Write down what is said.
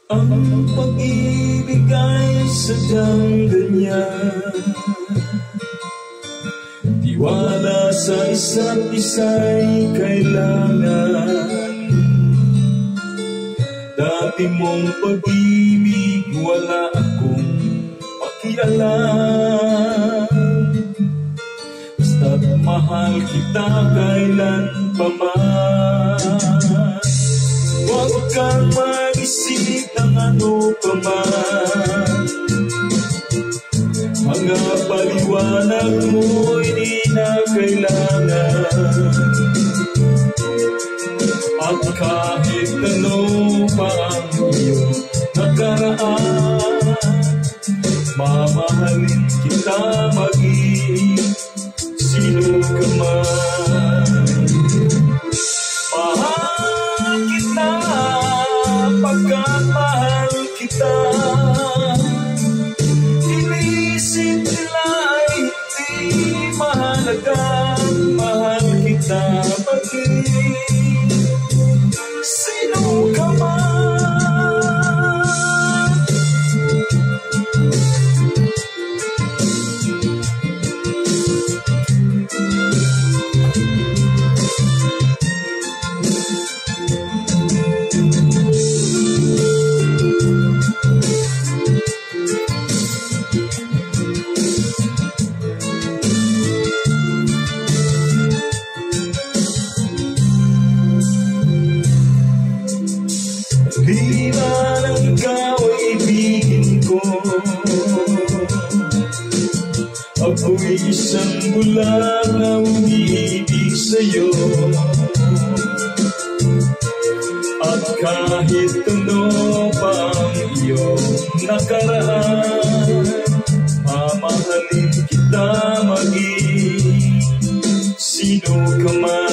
Ang pag-ibig ay sadyang ganyan, tiwala sa isa't isa'y kailangan. Dati mong pag-ibig wala akong pakialam, basta't mahal kita kailan pa man. Huwag kang mag-isip ng ano pa man, mga paliwanag mo'y di na kailangan. At kahit ano pa ang iyong nakaraan, mamahalin kita maging sino ka man. Mahal kita pagkat mahal kita, inisip nila'y hindi mahalaga. Mahal kita maging sino ka man. Di ba lang ikaw ay ibigin ko, ako'y isang bulag na umiibig sa'yo. At kahit ano pa ang iyong nakaraan, mamahalin kita maging sino ka man.